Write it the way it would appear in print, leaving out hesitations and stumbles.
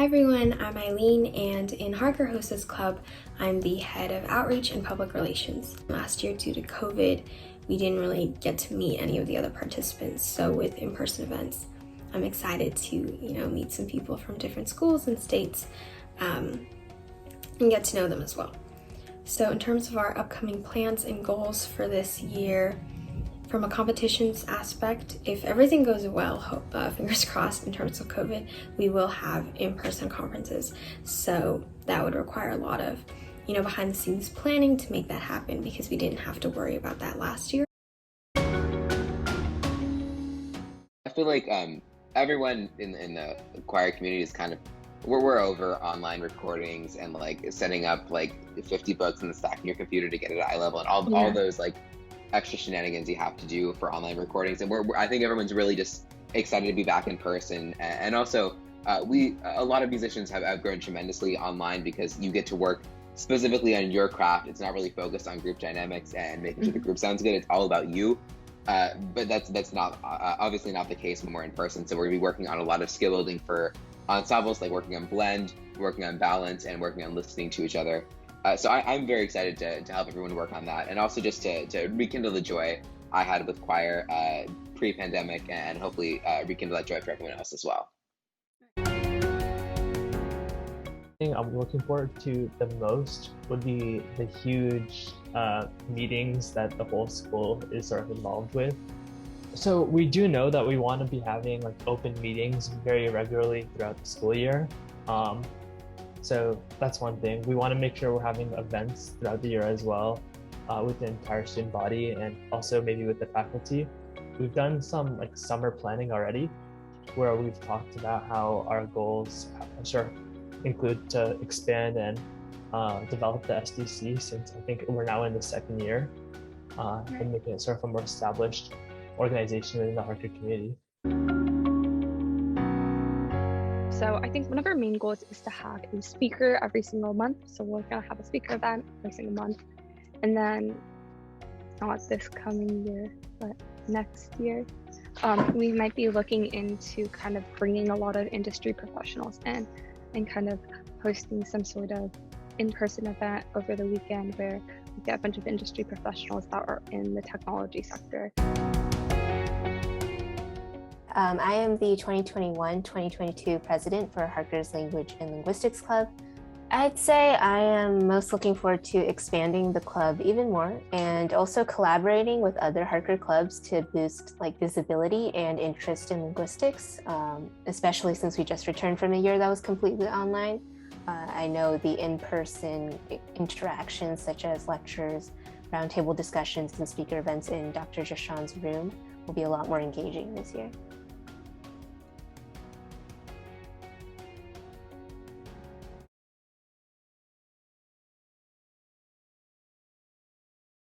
everyone, I'm EILEEN, and in Harker HOSA's club, I'm the head of outreach and public relations. Last year, due to COVID, we didn't really get to meet any of the other participants, so with in-person events, I'm excited to meet some people from different schools and states and get to know them as well. So in terms of our upcoming plans and goals for this year, from a competitions aspect, if everything goes well, fingers crossed in terms of COVID, we will have in-person conferences. So that would require a lot of, behind the scenes planning to make that happen because we didn't have to worry about that last year. I feel like everyone in the choir community is kind of, we're over online recordings and like setting up like 50 books and stacking your computer to get it at eye level and all those like extra shenanigans you have to do for online recordings. And I think everyone's really just excited to be back in person. And also a lot of musicians have grown tremendously online because you get to work specifically on your craft. It's not really focused on group dynamics and making sure the group sounds good. It's all about you. But that's not obviously not the case when we're in person. So we're gonna be working on a lot of skill building for ensembles, like working on blend, working on balance, and working on listening to each other. So I'm very excited to help everyone work on that, and also just to rekindle the joy I had with choir pre-pandemic, and hopefully rekindle that joy for everyone else as well. Thing I'm looking forward to the most would be the huge meetings that the whole school is sort of involved with. So we do know that we want to be having like open meetings very regularly throughout the school year. So that's one thing. We want to make sure we're having events throughout the year as well with the entire student body and also maybe with the faculty. We've done some like summer planning already where we've talked about how our goals include to expand and develop the SDC, since I think we're now in the second year and making it sort of a more established organization within the Harker community. So I think one of our main goals is to have a speaker every single month. So we're going to have a speaker event every single month. And then not this coming year, but next year, we might be looking into kind of bringing a lot of industry professionals in and kind of hosting some sort of in-person event over the weekend where we get a bunch of industry professionals that are in the technology sector. I am the 2021-2022 president for Harker's Language and Linguistics Club. I'd say I am most looking forward to expanding the club even more and also collaborating with other Harker clubs to boost visibility and interest in linguistics, especially since we just returned from a year that was completely online. I know the in-person interactions such as lectures, roundtable discussions, and speaker events in Dr. Jashan's room will be a lot more engaging this year.